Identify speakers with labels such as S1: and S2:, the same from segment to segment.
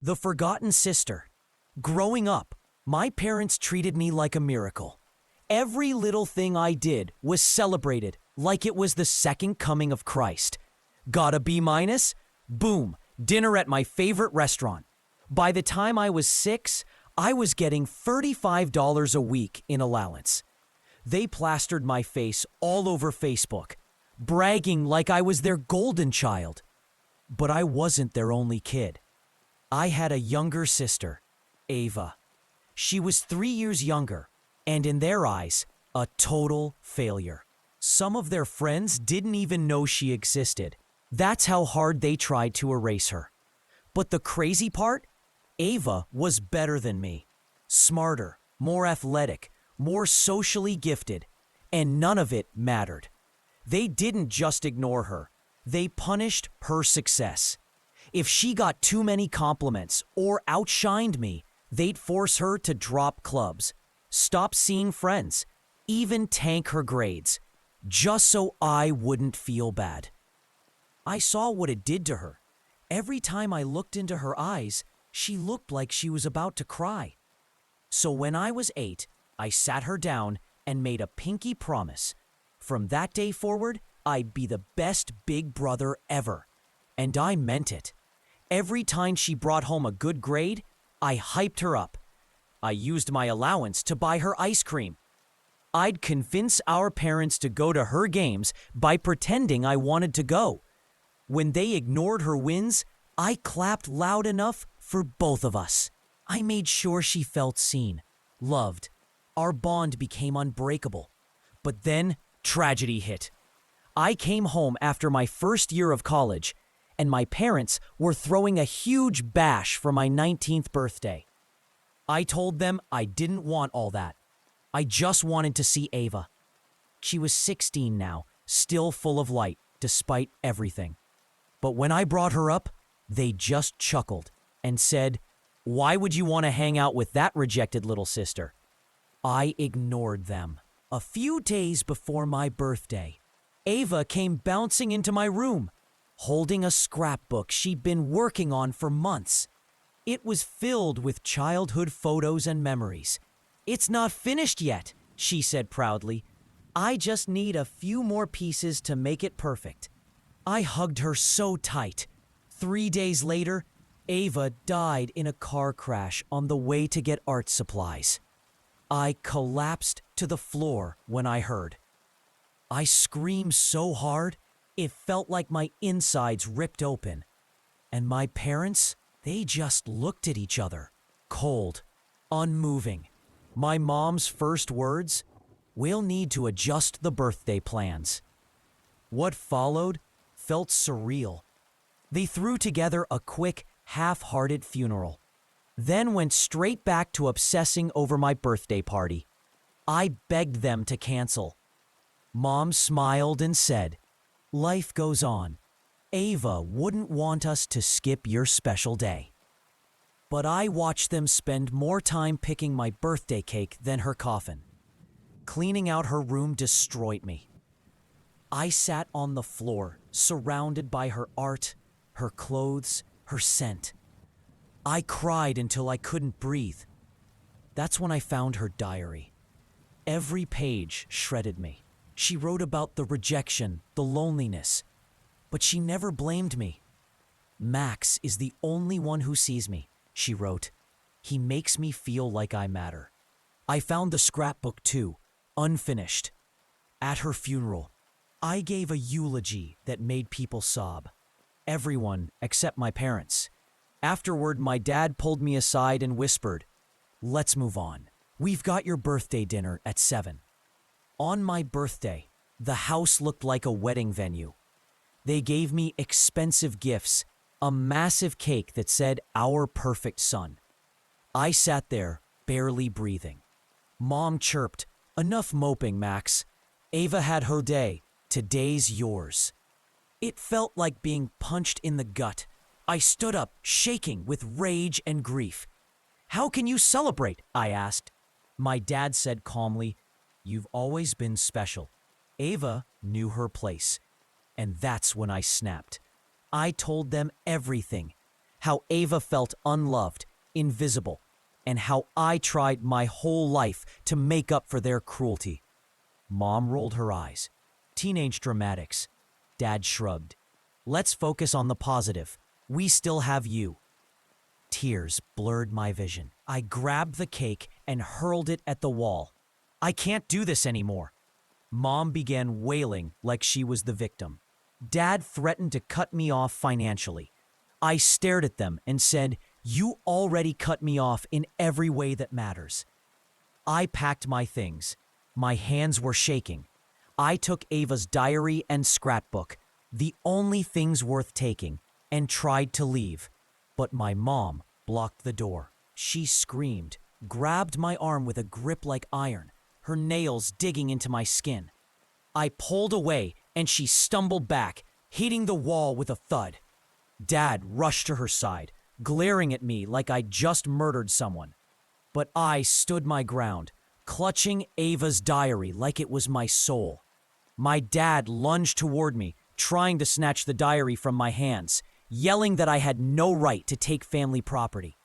S1: The forgotten sister. Growing up, my parents treated me like a miracle. Every little thing I did was celebrated like it was the second coming of Christ. Got a B minus? Boom, dinner at my favorite restaurant. By the time I was 6, I was getting $35 a week in allowance. They plastered my face all over Facebook, bragging like I was their golden child. But I wasn't their only kid. I had a younger sister, Ava. She was 3 years younger, and in their eyes, a total failure. Some of their friends didn't even know she existed. That's how hard they tried to erase her. But the crazy part? Ava was better than me. Smarter, more athletic, more socially gifted, and none of it mattered. They didn't just ignore her. They punished her success. If she got too many compliments or outshined me, they'd force her to drop clubs, stop seeing friends, even tank her grades, just so I wouldn't feel bad. I saw what it did to her. Every time I looked into her eyes, she looked like she was about to cry. So when I was 8, I sat her down and made a pinky promise. From that day forward, I'd be the best big brother ever. And I meant it. Every time she brought home a good grade, I hyped her up. I used my allowance to buy her ice cream. I'd convince our parents to go to her games by pretending I wanted to go. When they ignored her wins, I clapped loud enough for both of us. I made sure she felt seen, loved. Our bond became unbreakable. But then tragedy hit. I came home after my first year of college, and my parents were throwing a huge bash for my 19th birthday. I told them I didn't want all that. I just wanted to see Ava. She was 16 now, still full of light, despite everything. But when I brought her up, they just chuckled and said, "Why would you want to hang out with that rejected little sister?" I ignored them. A few days before my birthday, Ava came bouncing into my room, holding a scrapbook she'd been working on for months. It was filled with childhood photos and memories. "It's not finished yet," she said proudly. "I just need a few more pieces to make it perfect." I hugged her so tight. 3 days later, Ava died in a car crash on the way to get art supplies. I collapsed to the floor when I heard. I screamed so hard, it felt like my insides ripped open. And my parents, they just looked at each other, cold, unmoving. My mom's first words, "We'll need to adjust the birthday plans." What followed felt surreal. They threw together a quick, half-hearted funeral, then went straight back to obsessing over my birthday party. I begged them to cancel. Mom smiled and said, "Life goes on. Ava wouldn't want us to skip your special day." But I watched them spend more time picking my birthday cake than her coffin. Cleaning out her room destroyed me. I sat on the floor, surrounded by her art, her clothes, her scent. I cried until I couldn't breathe. That's when I found her diary. Every page shredded me. She wrote about the rejection, the loneliness, but she never blamed me. "Max is the only one who sees me," she wrote. "He makes me feel like I matter." I found the scrapbook too, unfinished. At her funeral, I gave a eulogy that made people sob. Everyone except my parents. Afterward, my dad pulled me aside and whispered, "Let's move on. We've got your birthday dinner at 7. On my birthday, the house looked like a wedding venue. They gave me expensive gifts, a massive cake that said "Our perfect son." I sat there, barely breathing. Mom chirped, "Enough moping, Max. Ava had her day. Today's yours." It felt like being punched in the gut. I stood up, shaking with rage and grief. "How can you celebrate?" I asked. My dad said calmly, "You've always been special. Ava knew her place." And that's when I snapped. I told them everything. how Ava felt unloved, invisible, and how I tried my whole life to make up for their cruelty. Mom rolled her eyes. Teenage dramatics. Dad shrugged. Let's focus on the positive. We still have you. Tears blurred my vision. I grabbed the cake and hurled it at the wall. I can't do this anymore. Mom began wailing like she was the victim. Dad threatened to cut me off financially. I stared at them and said, "You already cut me off in every way that matters." I packed my things. My hands were shaking. I took Ava's diary and scrapbook, the only things worth taking, and tried to leave. But my mom blocked the door. She screamed, grabbed my arm with a grip like iron, her nails digging into my skin. I pulled away and she stumbled back, hitting the wall with a thud. Dad rushed to her side, glaring at me like I'd just murdered someone. But I stood my ground, clutching Ava's diary like it was my soul. My dad lunged toward me, trying to snatch the diary from my hands, yelling that I had no right to take family property.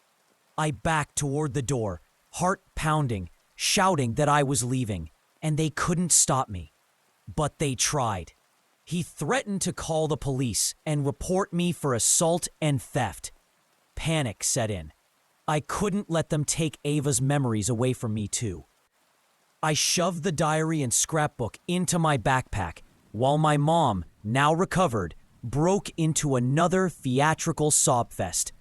S1: I backed toward the door, heart pounding, shouting that I was leaving, and they couldn't stop me. But they tried. He threatened to call the police and report me for assault and theft. Panic set in. I couldn't let them take Ava's memories away from me too. I shoved the diary and scrapbook into my backpack, while my mom, now recovered, broke into another theatrical sob fest.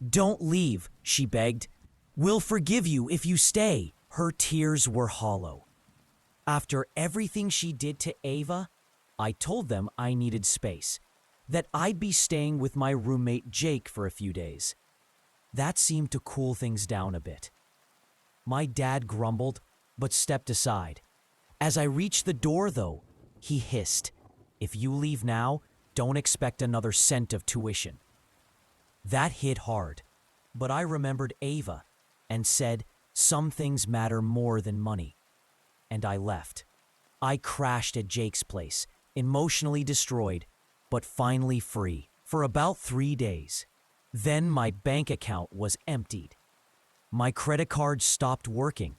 S1: "Don't leave," she begged. "We'll forgive you if you stay." Her tears were hollow. After everything she did to Ava, I told them I needed space, that I'd be staying with my roommate Jake for a few days. That seemed to cool things down a bit. My dad grumbled, but stepped aside. As I reached the door, though, he hissed, "If you leave now, don't expect another cent of tuition." That hit hard, but I remembered Ava and said, "Some things matter more than money." And I left. I crashed at Jake's place, emotionally destroyed, but finally free, for about 3 days. Then my bank account was emptied. My credit card stopped working.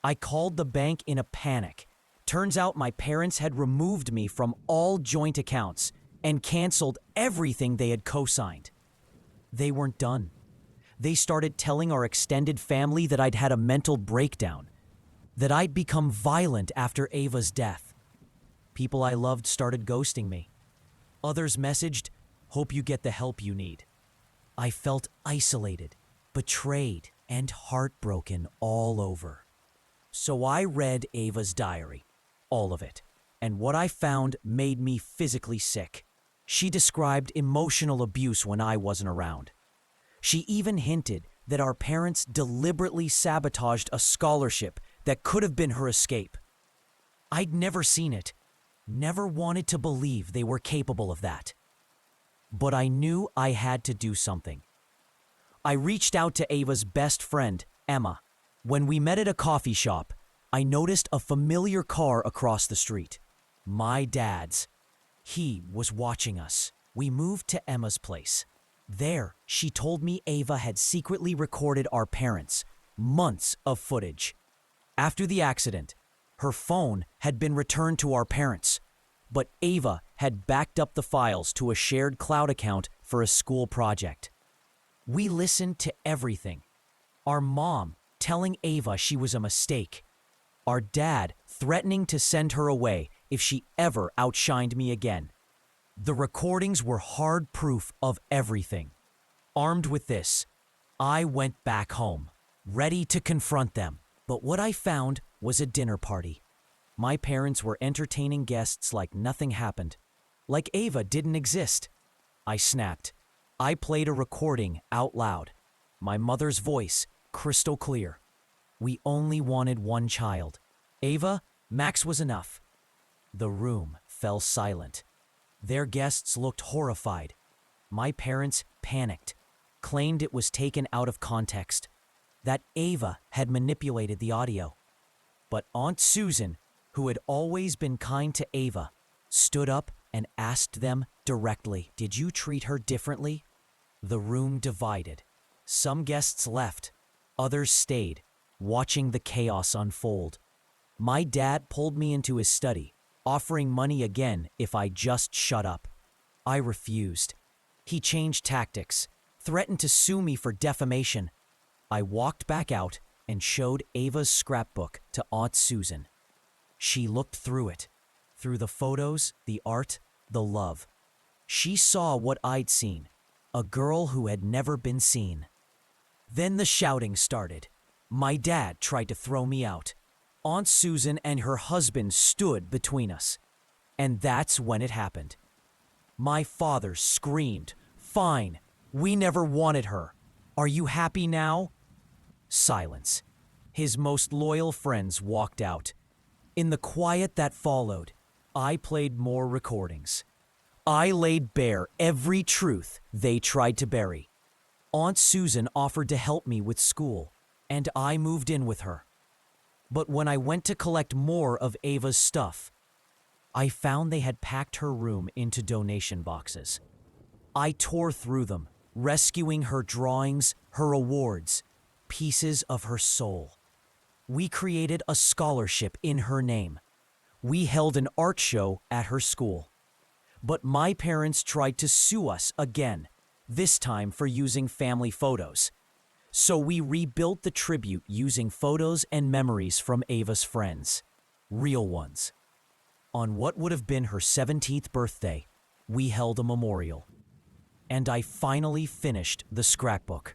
S1: I called the bank in a panic. Turns out my parents had removed me from all joint accounts and canceled everything they had co-signed. They weren't done. They started telling our extended family that I'd had a mental breakdown, that I'd become violent after Ava's death. People I loved started ghosting me. Others messaged, "Hope you get the help you need." I felt isolated, betrayed, and heartbroken all over. So I read Ava's diary, all of it, and what I found made me physically sick. She described emotional abuse when I wasn't around. She even hinted that our parents deliberately sabotaged a scholarship that could have been her escape. I'd never seen it, never wanted to believe they were capable of that. But I knew I had to do something. I reached out to Ava's best friend, Emma. When we met at a coffee shop, I noticed a familiar car across the street. My dad's. He was watching us. We moved to Emma's place. There, she told me Ava had secretly recorded our parents, months of footage. After the accident, her phone had been returned to our parents, but Ava had backed up the files to a shared cloud account for a school project. We listened to everything. Our mom telling Ava she was a mistake. Our dad threatening to send her away if she ever outshined me again. The recordings were hard proof of everything. Armed with this, I went back home, ready to confront them. But what I found was a dinner party. My parents were entertaining guests like nothing happened, like Ava didn't exist. I snapped. I played a recording out loud, my mother's voice crystal clear. We only wanted one child. Ava, Max was enough. The room fell silent. Their guests looked horrified. My parents panicked, claimed it was taken out of context, that Ava had manipulated the audio. But Aunt Susan, who had always been kind to Ava, stood up and asked them directly, "Did you treat her differently?" The room divided. Some guests left, others stayed, watching the chaos unfold. My dad pulled me into his study, offering money again if I just shut up. I refused. He changed tactics, threatened to sue me for defamation. I walked back out and showed Ava's scrapbook to Aunt Susan. She looked through it, through the photos, the art, the love. She saw what I'd seen, a girl who had never been seen. Then the shouting started. My dad tried to throw me out. Aunt Susan and her husband stood between us. And that's when it happened. My father screamed, "Fine, we never wanted her. Are you happy now?" Silence. His most loyal friends walked out. In the quiet that followed, I played more recordings. I laid bare every truth they tried to bury. Aunt Susan offered to help me with school, and I moved in with her. But when I went to collect more of Ava's stuff, I found they had packed her room into donation boxes. I tore through them, rescuing her drawings, her awards, pieces of her soul. We created a scholarship in her name. We held an art show at her school. But my parents tried to sue us again, this time for using family photos. So we rebuilt the tribute using photos and memories from Ava's friends, real ones. On what would have been her 17th birthday, we held a memorial. And I finally finished the scrapbook.